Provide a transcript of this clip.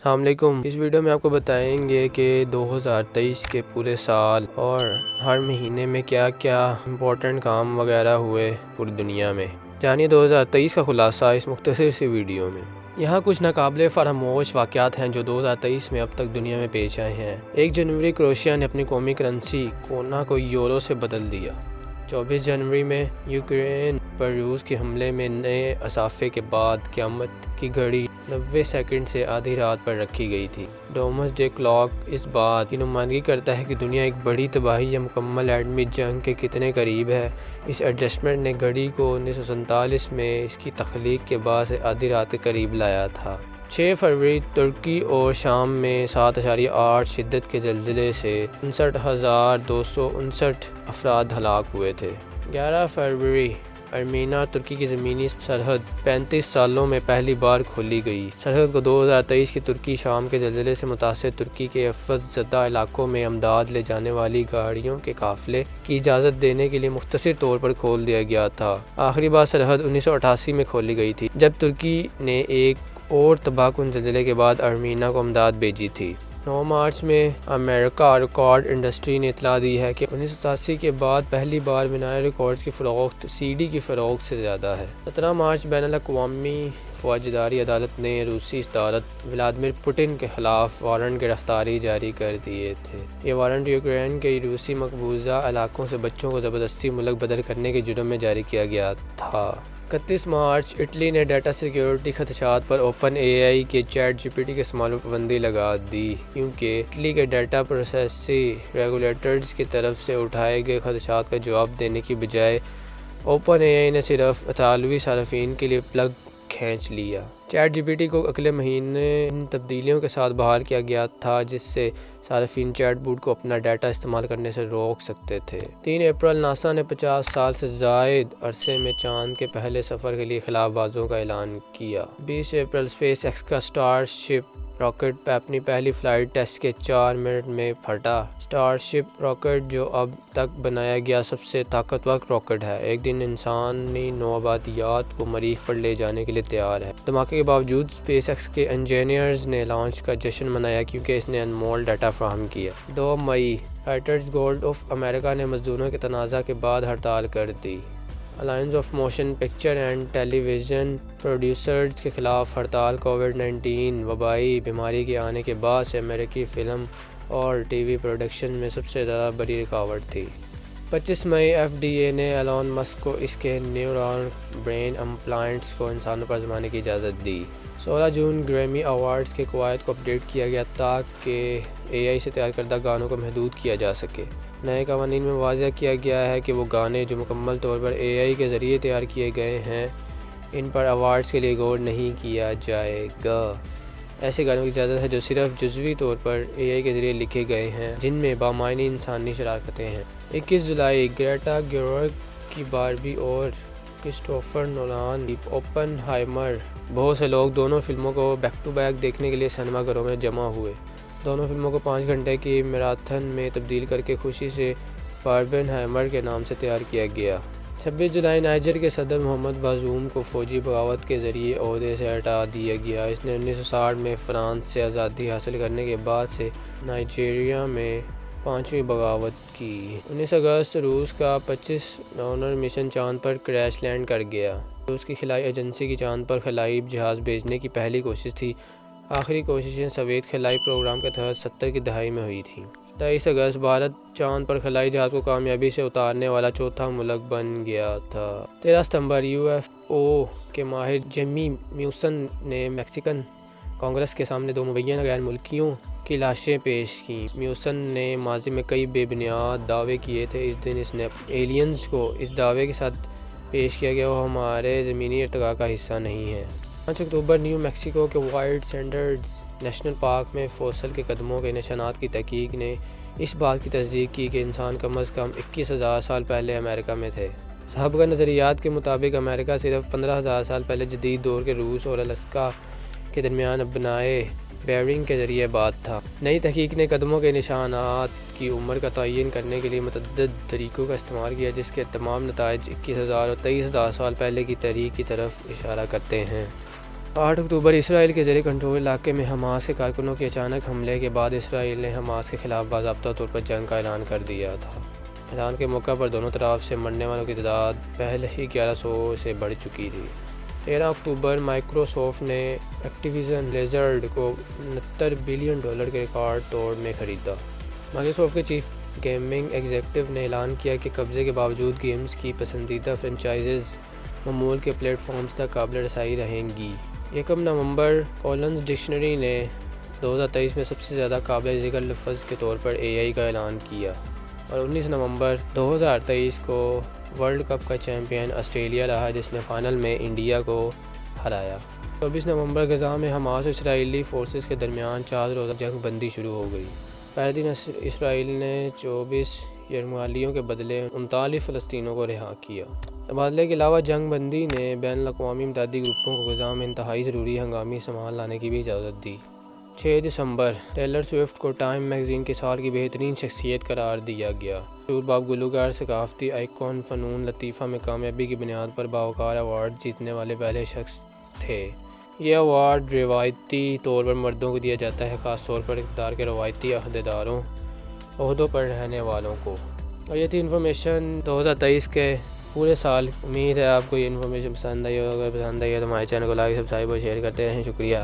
السلام علیکم۔ اس ویڈیو میں آپ کو بتائیں گے کہ 2023 کے پورے سال اور ہر مہینے میں کیا کیا امپورٹنٹ کام وغیرہ ہوئے پوری دنیا میں۔ جانیے 2023 کا خلاصہ اس مختصر سی ویڈیو میں۔ یہاں کچھ ناقابل فراموش واقعات ہیں جو 2023 میں اب تک دنیا میں پیش آئے ہیں۔ 1 جنوری کروشیا نے اپنی قومی کرنسی کورونا کو یورو سے بدل دیا۔ 24 جنوری میں یوکرین پر روس کے حملے میں نئے اضافے کے بعد قیامت کی گھڑی 90 سیکنڈ سے آدھی رات پر رکھی گئی تھی۔ ڈومس ڈے کلاک اس بات کی نمائندگی کرتا ہے کہ دنیا ایک بڑی تباہی یا مکمل ایٹمی جنگ کے کتنے قریب ہے۔ اس ایڈجسٹمنٹ نے گھڑی کو 1947 میں اس کی تخلیق کے بعد سے آدھی رات کے قریب لایا تھا۔ 6 فروری ترکی اور شام میں 7.8 شدت کے زلزلے سے 59,259 افراد ہلاک ہوئے تھے۔ 11 فروری ارمینیا ترکی کی زمینی سرحد 35 سالوں میں پہلی بار کھولی گئی۔ سرحد کو 2023 کی ترکی شام کے زلزلے سے متاثر ترکی کے آفت زدہ علاقوں میں امداد لے جانے والی گاڑیوں کے قافلے کی اجازت دینے کے لیے مختصر طور پر کھول دیا گیا تھا۔ آخری بار سرحد 1988 میں کھولی گئی تھی جب ترکی نے ایک اور تباہ کن زلزلے کے بعد ارمینیا کو امداد بھیجی تھی۔ 9 مارچ میں امریکہ ریکارڈ انڈسٹری نے اطلاع دی ہے کہ 1987 کے بعد پہلی بار وینائل ریکارڈز کی فروخت سی ڈی کی فروخت سے زیادہ ہے۔ 17 مارچ بین الاقوامی فوجداری عدالت نے روسی صدارت ولادیمیر پوٹن کے خلاف وارنٹ گرفتاری جاری کر دیے تھے۔ یہ وارنٹ یوکرین کے روسی مقبوضہ علاقوں سے بچوں کو زبردستی ملک بدر کرنے کے جرم میں جاری کیا گیا تھا۔ 31 مارچ اٹلی نے ڈیٹا سیکیورٹی خدشات پر اوپن اے آئی کے چیٹ جی پی ٹی کے استعمال پر پابندی لگا دی کیونکہ اٹلی کے ڈیٹا پروسیسنگ ریگولیٹرز کی طرف سے اٹھائے گئے خدشات کا جواب دینے کی بجائے اوپن اے آئی نے صرف اطالوی صارفین کے لیے پلگ کھینچ لیا۔ چیٹ جی پی ٹی کو اگلے مہینے ان تبدیلیوں کے ساتھ بحال کیا گیا تھا جس سے صارفین چیٹ بوٹ کو اپنا ڈیٹا استعمال کرنے سے روک سکتے تھے۔ 3 اپریل ناسا نے 50 سال سے زائد عرصے میں چاند کے پہلے سفر کے لیے خلاف بازوں کا اعلان کیا۔ 20 اپریل اسپیس ایکس کا اسٹار شپ راکٹ اپنی پہلی فلائٹ ٹیسٹ کے 4 منٹ میں پھٹا۔ اسٹار شپ راکٹ جو اب تک بنایا گیا سب سے طاقتور راکٹ ہے، ایک دن انسانی نوآبادیات کو مریخ پر لے جانے کے لیے تیار ہے۔ دھماکے کے باوجود اسپیس ایکس کے انجینئرز نے لانچ کا جشن منایا کیونکہ اس نے انمول ڈیٹا فراہم کیا۔ 2 مئی رائٹرز گلڈ آف امریکہ نے مزدوروں کے تنازع کے بعد ہڑتال کر دی۔ Alliance of Motion Picture and Television Producers کے خلاف ہڑتال کووڈ-19 وبائی بیماری کے آنے کے بعد سے امریکی فلم اور ٹی وی پروڈکشن میں سب سے زیادہ بڑی رکاوٹ تھی۔ 25 مئی ایف ڈی اے نے ایلون مسک کو اس کے نیورال برین امپلانٹس کو انسانوں پر آزمانے کی اجازت دی۔ 16 جون گریمی ایوارڈز کے قواعد کو اپڈیٹ کیا گیا تاکہ اے آئی سے تیار کردہ گانوں کو محدود کیا جا سکے۔ نئے قوانین میں واضح کیا گیا ہے کہ وہ گانے جو مکمل طور پر اے آئی کے ذریعے تیار کیے گئے ہیں ان پر ایوارڈز کے لیے غور نہیں کیا جائے گا۔ ایسے گانوں کی اجازت ہے جو صرف جزوی طور پر اے آئی کے ذریعے لکھے گئے ہیں جن میں بامعنی انسانی شراکتیں ہیں۔ 21 جولائی گریٹا گیورگ کی باربی اور کرسٹوفر نولان کی اوپن ہائیمر۔ بہت سے لوگ دونوں فلموں کو بیک ٹو بیک دیکھنے کے لیے سنیما گھروں میں جمع ہوئے۔ دونوں فلموں کو 5 گھنٹے کی میراتھن میں تبدیل کر کے خوشی سے باربن ہائیمر کے نام سے تیار کیا گیا۔ 26 جولائی نائجر کے صدر محمد بازوم کو فوجی بغاوت کے ذریعے عہدے سے ہٹا دیا گیا۔ اس نے 1960 میں فرانس سے آزادی حاصل کرنے کے بعد سے نائجیریا میں 5ویں بغاوت کی۔ 19 اگست روس کا 25 لونر مشن چاند پر کریش لینڈ کر گیا۔ روس کی خلائی ایجنسی کی چاند پر خلائی جہاز بھیجنے کی پہلی کوشش تھی۔ آخری کوششیں سوویت خلائی پروگرام کے تحت 70 کی دہائی میں ہوئی تھیں۔ 23 اگست بھارت چاند پر خلائی جہاز کو کامیابی سے اتارنے والا چوتھا ملک بن گیا تھا۔ 13 ستمبر یو ایف او کے ماہر جیمی میوسن نے میکسیکن کانگریس کے سامنے 2 مبینہ غیر ملکیوں کی لاشیں پیش کیں۔ میوسن نے ماضی میں کئی بے بنیاد دعوے کیے تھے۔ اس دن اس نے ایلینز کو اس دعوے کے ساتھ پیش کیا کہ وہ ہمارے زمینی ارتقاء کا حصہ نہیں ہیں۔ 5 اکتوبر نیو میکسیکو کے وائلڈ سینڈرز نیشنل پارک میں فوسل کے قدموں کے نشانات کی تحقیق نے اس بات کی تصدیق کی کہ انسان کم از کم 21,000 سال پہلے امریکہ میں تھے۔ سابقہ نظریات کے مطابق امریکہ صرف 15,000 سال پہلے جدید دور کے روس اور الاسکا کے درمیان بنائے بیرنگ کے ذریعے آباد تھا۔ نئی تحقیق نے قدموں کے نشانات کی عمر کا تعین کرنے کے لیے متعدد طریقوں کا استعمال کیا جس کے تمام نتائج 21,000 اور 23,000 سال پہلے کی تاریخ کی طرف اشارہ کرتے ہیں۔ 8 اکتوبر اسرائیل کے زیر کنٹرول علاقے میں حماس کے کارکنوں کے اچانک حملے کے بعد اسرائیل نے حماس کے خلاف باضابطہ طور پر جنگ کا اعلان کر دیا تھا۔ اعلان کے موقع پر دونوں طرف سے مرنے والوں کی تعداد پہلے ہی 1100 سے بڑھ چکی تھی۔ 13 اکتوبر مائیکروسافٹ نے ایکٹیویژن بلیزرڈ کو $69 بلین کے ریکارڈ توڑ میں خریدا۔ مائیکروسافٹ کے چیف گیمنگ ایگزیکٹو نے اعلان کیا کہ قبضے کے باوجود گیمز کی پسندیدہ فرنچائزز معمول کے پلیٹ فارمز تک قابل رسائی رہیں گی۔ 1 نومبر کولنز ڈکشنری نے 2023 میں سب سے زیادہ قابل ذکر لفظ کے طور پر AI کا اعلان کیا، اور 19 نومبر 2023 کو ورلڈ کپ کا چیمپئن آسٹریلیا رہا جس نے فائنل میں انڈیا کو ہرایا۔ 24 نومبر غزہ میں حماس اور اسرائیلی فورسز کے درمیان 4 روزہ جنگ بندی شروع ہو گئی۔ پہلے دن اسرائیل نے 24 یرغمالیوں کے بدلے 39 فلسطینیوں کو رہا کیا۔ تبادلے کے علاوہ جنگ بندی نے بین الاقوامی امدادی گروپوں کو غزہ میں انتہائی ضروری ہنگامی سامان لانے کی بھی اجازت دی۔ 6 دسمبر ٹیلر سوئفٹ کو ٹائم میگزین کے سال کی بہترین شخصیت قرار دیا گیا۔ مشہور پاپ گلوکار ثقافتی آئیکن فنون لطیفہ میں کامیابی کی بنیاد پر باوقار ایوارڈ جیتنے والے پہلے شخص تھے۔ یہ ایوارڈ روایتی طور پر مردوں کو دیا جاتا ہے، خاص طور پر اقتدار کے روایتی عہدوں پر رہنے والوں کو۔ اور یہ تھی انفارمیشن 2023 کے پورے سال۔ امید ہے آپ کو یہ انفارمیشن پسند آئی ہو۔ اگر پسند آئی ہے تو ہمارے چینل کو لائک، سبسکرائب اور شیئر کرتے رہیں۔ شکریہ۔